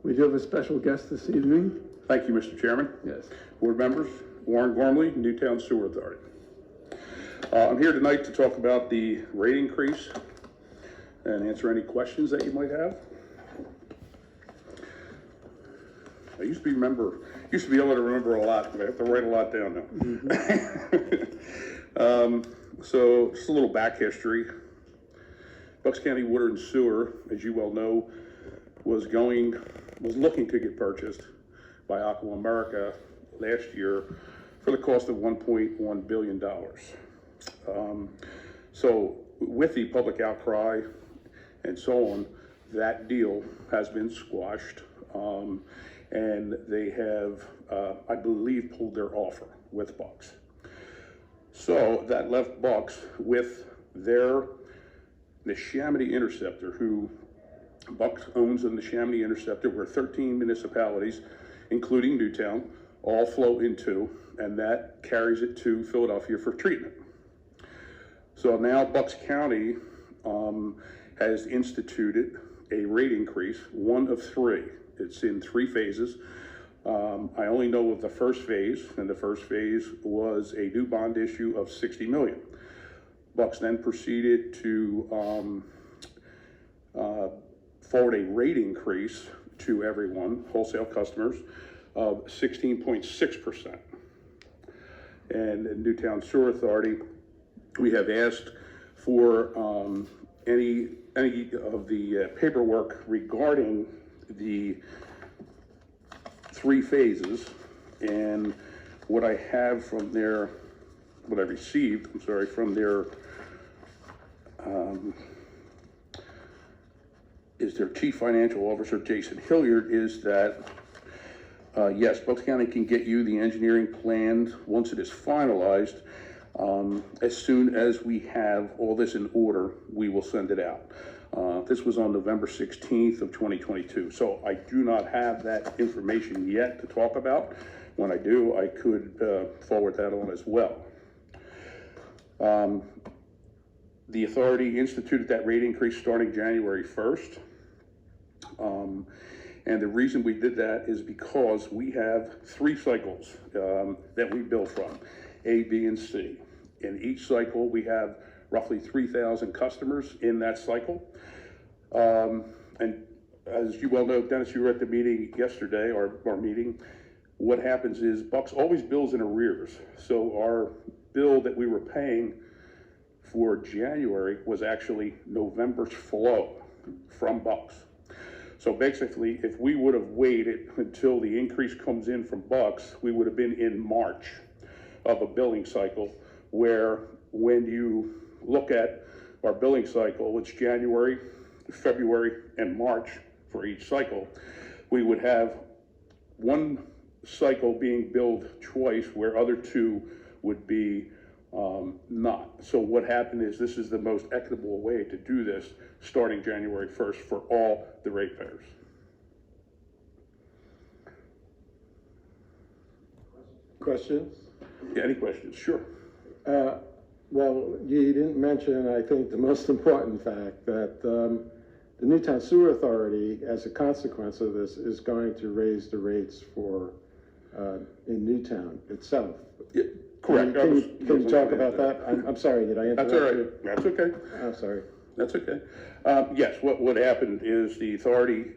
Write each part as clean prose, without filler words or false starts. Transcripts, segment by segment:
We do have a special guest this evening. Thank you, Mr. Chairman. Yes. Board members, Warren Gormley, Newtown Sewer Authority. I'm here tonight to talk about the rate increase and answer any questions that you might have. I used to be able to remember a lot, but I have to write a lot down now. Mm-hmm. So just a little back history. Bucks County Water and Sewer, as you well know, was looking to get purchased by Aqua America last year for the cost of $1.1 billion. So with the public outcry and so on, that deal has been squashed, and they have, I believe, pulled their offer with Bucks. So that left Bucks with the Neshaminy Interceptor, who Bucks owns the Neshaminy Interceptor, where 13 municipalities, including Newtown, all flow into, and that carries it to Philadelphia for treatment. So now Bucks County has instituted a rate increase, one of three. It's in 3 phases. I only know of the first phase, and the first phase was a new bond issue of $60 million. Bucks then proceeded to forward a rate increase to everyone, wholesale customers, of 16.6%. And in Newtown Sewer Authority, we have asked for any of the paperwork regarding the 3 phases, and what I have from their, what I received, I'm sorry, from their is their Chief Financial Officer, Jason Hilliard, is that yes, Bucks County can get you the engineering plan once it is finalized. As soon as we have all this in order, we will send it out. This was on November 16th of 2022. So I do not have that information yet to talk about. When I do, I could forward that on as well. The authority instituted that rate increase starting January 1st. And the reason we did that is because we have 3 cycles that we bill from, A, B, and C. In each cycle, we have roughly 3,000 customers in that cycle. And as you well know, Dennis, you were at the meeting yesterday, our meeting. What happens is Bucks always bills in arrears. So our bill that we were paying for January was actually November's flow from Bucks. So basically, if we would have waited until the increase comes in from Bucks, we would have been in March of a billing cycle, where when you look at our billing cycle, it's January, February, and March for each cycle. We would have one cycle being billed twice, where other 2 would be not. So what happened is, this is the most equitable way to do this, starting January 1st for all the ratepayers. Questions? Yeah, any questions? Sure. Well, you didn't mention, I think, the most important fact that the Newtown Sewer Authority, as a consequence of this, is going to raise the rates for in Newtown itself. Yeah, correct. Can you talk about that? I'm sorry, did I interrupt That's all right. you? That's okay. I'm sorry. That's okay. Yes, what happened is the authority,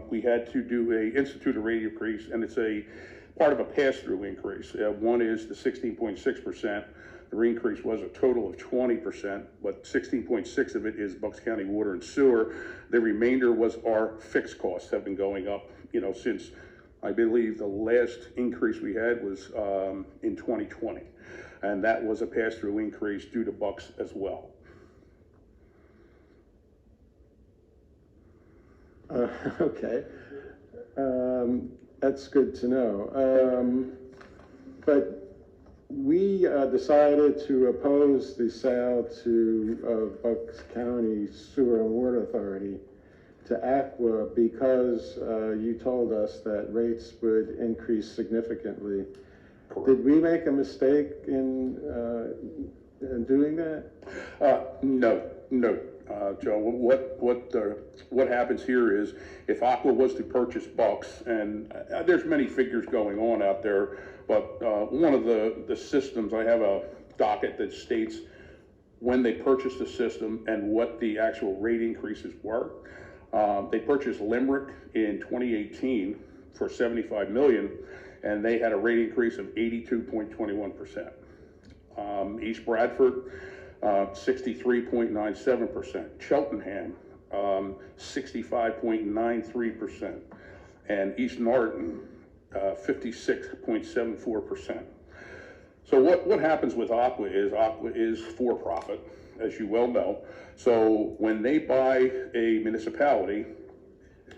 we had to institute a rate increase, and it's a part of a pass-through increase. One is the 16.6%. The increase was a total of 20%, but 16.6 of it is Bucks County Water and Sewer. The remainder was our fixed costs have been going up, since I believe the last increase we had was in 2020. And that was a pass-through increase due to Bucks as well. Okay, that's good to know. But we decided to oppose the sale of Bucks County Sewer and Water Authority to Aqua because you told us that rates would increase significantly. Correct. Did we make a mistake in doing that? No. Joe. What happens here is if Aqua was to purchase Bucks, and there's many figures going on out there, but one of the systems, I have a docket that states when they purchased the system and what the actual rate increases were. They purchased Limerick in 2018 for $75 million, and they had a rate increase of 82.21%. East Bradford, 63.97%. Cheltenham, 65.93%. And East Norton, 56.74%. So what happens with Aqua is for profit, as you well know. So when they buy a municipality,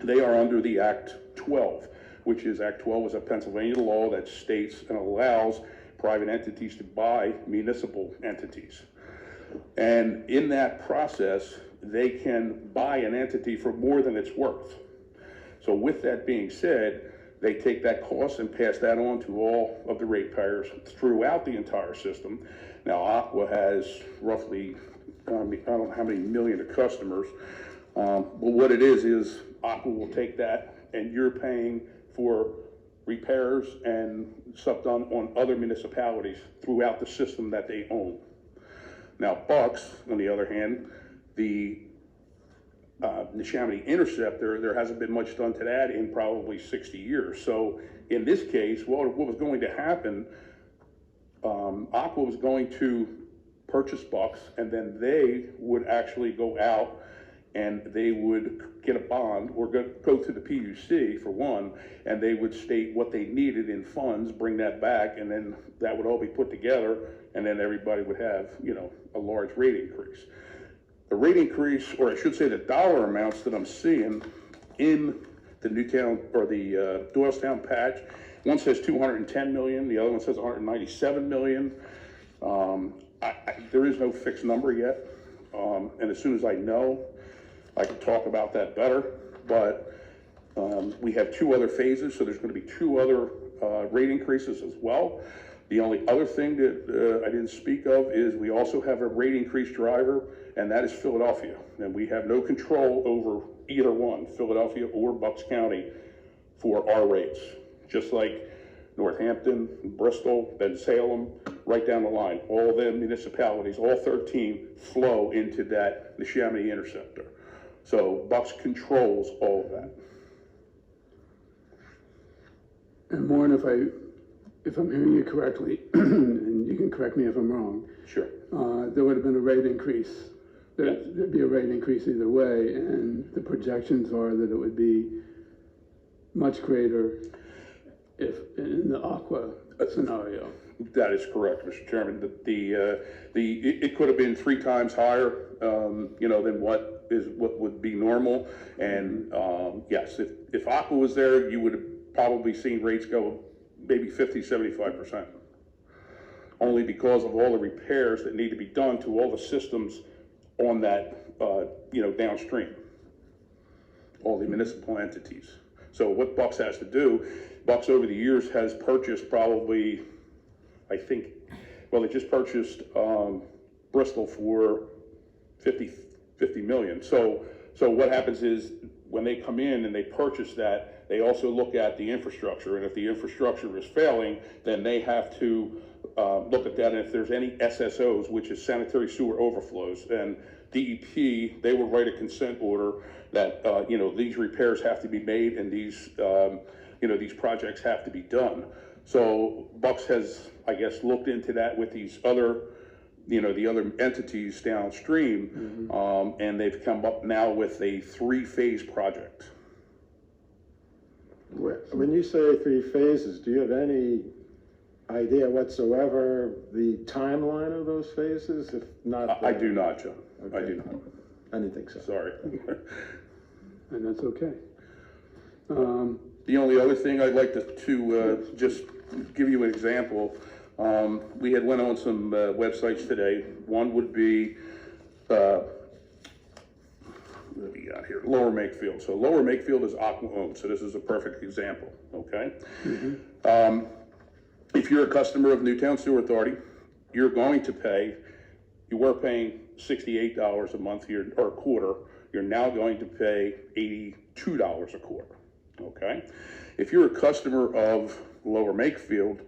they are under the Act 12, which is Act 12 is a Pennsylvania law that states and allows private entities to buy municipal entities. And in that process, they can buy an entity for more than it's worth. So with that being said, they take that cost and pass that on to all of the ratepayers throughout the entire system. Now, Aqua has roughly, I don't know how many million of customers, but what it is Aqua will take that and you're paying for repairs and stuff done on other municipalities throughout the system that they own. Now, Bucks, on the other hand, the Neshaminy Interceptor, there hasn't been much done to that in probably 60 years. So in this case, what was going to happen, Aqua was going to purchase Bucks, and then they would actually go out and they would get a bond or go to the PUC for one, and they would state what they needed in funds, bring that back, and then that would all be put together, and then everybody would have, a large rate increase. The rate increase, or I should say the dollar amounts that I'm seeing in the Newtown or the Doylestown patch, one says 210 million, the other one says 197 million. There is no fixed number yet, and as soon as I know, I can talk about that better, but we have two other phases, so there's going to be two other rate increases as well. The only other thing that I didn't speak of is we also have a rate increase driver, and that is Philadelphia. And we have no control over either one, Philadelphia or Bucks County, for our rates. Just like Northampton, Bristol, then Salem, right down the line. All the municipalities, all 13, flow into that Neshaminy Interceptor. So Bucks controls all of that. And Warren, if I'm hearing you correctly, and you can correct me if I'm wrong. Sure. There would have been a rate increase. There'd be a rate increase either way, and the projections are that it would be much greater if in the Aqua scenario. That is correct, Mr. Chairman. It could have been 3 times higher, than what would be normal. And yes, if Aqua was there, you would have probably seen rates go maybe 50, 75%. Only because of all the repairs that need to be done to all the systems on that, downstream, all the municipal entities. So what Bucks has to do, Bucks over the years has purchased probably, I think, well, they just purchased Bristol for 50 million. So what happens is when they come in and they purchase that, they also look at the infrastructure, and if the infrastructure is failing, then they have to look at that, and if there's any SSOs, which is sanitary sewer overflows, and DEP, they will write a consent order that, these repairs have to be made and these, these projects have to be done. So Bucks has, I guess, looked into that with these other, the other entities downstream, and they've come up now with a 3-phase project. When you say 3 phases, do you have any idea whatsoever the timeline of those phases? If not, I do not, John. Okay. I do not. I didn't think so. Sorry. And that's okay. The only other thing I'd like to just give you an example. We had went on some websites today. One would be what do we got here? Lower Makefield. So Lower Makefield is Aqua owned. So this is a perfect example. Okay. If you're a customer of Newtown Sewer Authority, you're going to pay you were paying $68 a month here, or a quarter, you're now going to pay $82 a quarter, okay? If you're a customer of Lower Makefield,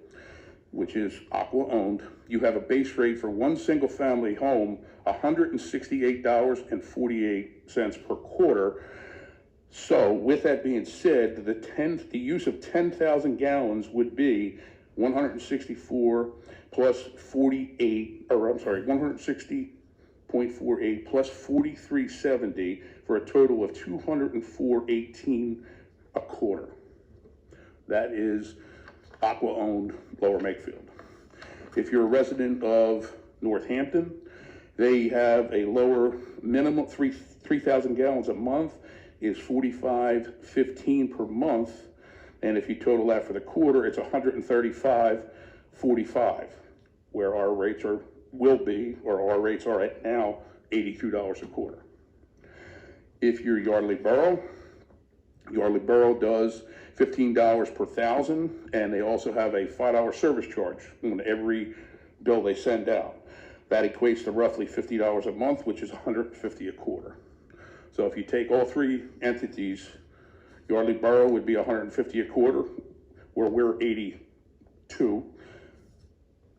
which is Aqua owned, you have a base rate for one single family home, $168.48 per quarter. So with that being said, the use of 10,000 gallons would be 164 plus 48, or I'm sorry, 160.48 plus 43.70 for a total of 204.18 a quarter. That is Aqua owned Lower Makefield. If you're a resident of Northampton, they have a lower minimum, 3,000 gallons a month is $45.15 per month. And if you total that for the quarter, it's $135.45, where our rates are, will be, or our rates are at now, $82 a quarter. If you're Yardley Borough does $15 per thousand, and they also have a $5 service charge on every bill they send out. That equates to roughly $50 a month, which is $150 a quarter. So if you take all three entities, Yardley Borough would be $150 a quarter, where we're $82.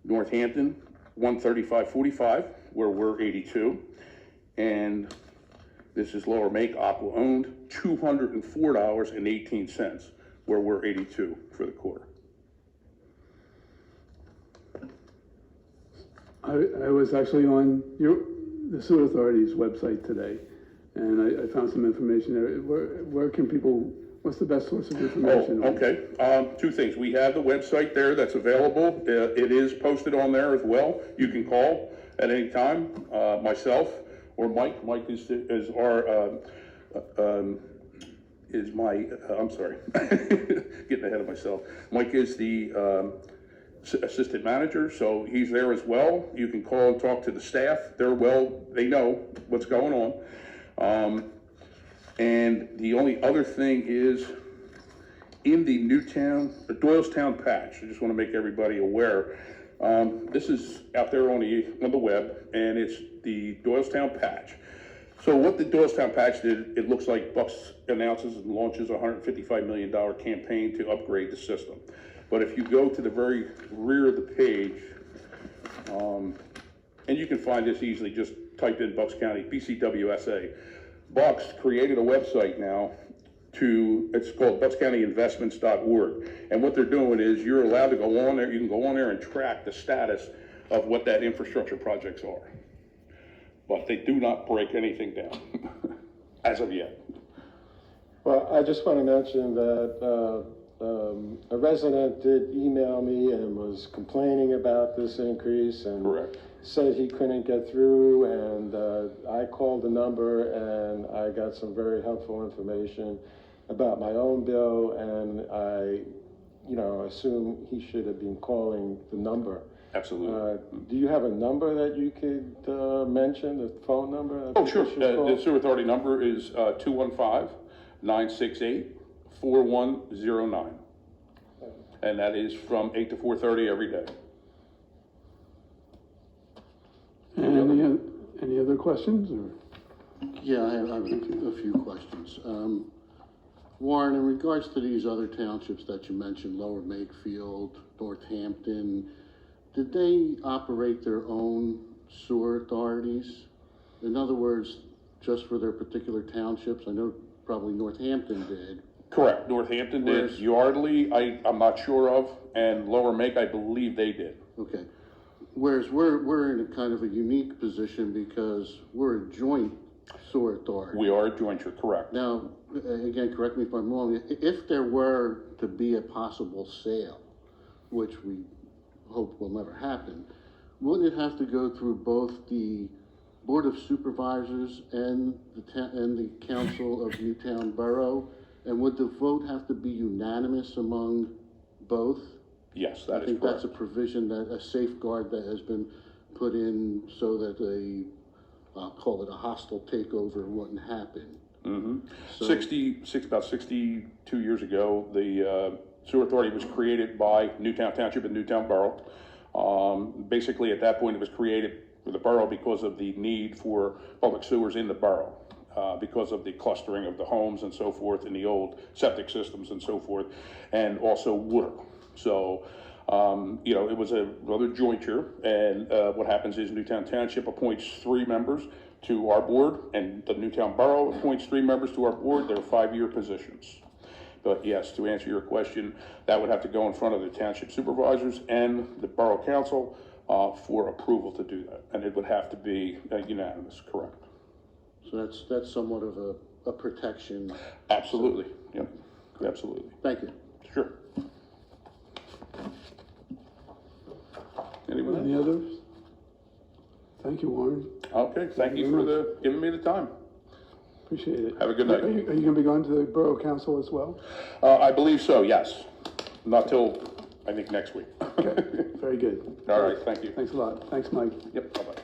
Northampton, $135.45, where we're $82. And this is Lower Make, Aqua owned, $204.18, where we're $82 for the quarter. I was actually on the Sewer Authority's website today, and I found some information there. Where can people, what's the best source of information? Oh, okay. Two things. We have the website there that's available. It is posted on there as well. You can call at any time, myself or Mike. Mike is our, I'm sorry, getting ahead of myself. Mike is the assistant manager, so he's there as well. You can call and talk to the staff. They know what's going on. And the only other thing is in the Doylestown patch, I just want to make everybody aware. This is out there on the web, and it's the Doylestown patch. So what the Doylestown patch did, it looks like Bucks announces and launches a $155 million campaign to upgrade the system. But if you go to the very rear of the page, and you can find this easily, just type in Bucks County, BCWSA. Bucks created a website now it's called buckscountyinvestments.org. And what they're doing is you're allowed to go on there, you can go on there and track the status of what that infrastructure projects are. But they do not break anything down, as of yet. Well, I just want to mention that a resident did email me and was complaining about this increase and Correct. said he couldn't get through, and I called the number and I got some very helpful information about my own bill, and I assume he should have been calling the number. Absolutely. Do you have a number that you could mention, the phone number? Oh, sure. The Sewer Authority number is 215-968-4109. And that is from 8 to 4:30 every day. Any other questions? Or? Yeah, I have a few questions. Warren, in regards to these other townships that you mentioned, Lower Makefield, Northampton, did they operate their own sewer authorities? In other words, just for their particular townships? I know probably Northampton did. Correct. Northampton did. Yardley, I'm not sure of, and Lower Make, I believe they did. Okay. Whereas we're in a kind of a unique position because we're a joint sewer authority. We are a jointure, correct. Now, again, correct me if I'm wrong, if there were to be a possible sale, which we hope will never happen, wouldn't it have to go through both the Board of Supervisors and the Council of Newtown Borough? And would the vote have to be unanimous among both? Yes, that is correct. I think that's a provision, a safeguard that has been put in so that I'll call it a hostile takeover wouldn't happen. Mm-hmm. So, About 62 years ago, the Sewer Authority was created by Newtown Township and Newtown Borough. Basically, at that point, it was created for the borough because of the need for public sewers in the borough, because of the clustering of the homes and so forth, and the old septic systems and so forth, and also water. So, you know, it was another jointure, and what happens is Newtown Township appoints 3 members to our board, and the Newtown Borough appoints 3 members to our board. They're 5-year positions. But yes, to answer your question, that would have to go in front of the township supervisors and the borough council for approval to do that, and it would have to be unanimous, correct? So that's somewhat of a protection. Absolutely, yep, absolutely. Thank you. Sure. Anyone Any else? others? Thank you, Warren. Okay, thank you for giving me the time. Appreciate it. Have a good night. Are you gonna be going to the Borough Council as well? I believe so, yes. Not till, I think, next week. Okay, very good. All right, thank you. Thanks a lot. Thanks, Mike. Yep, bye-bye.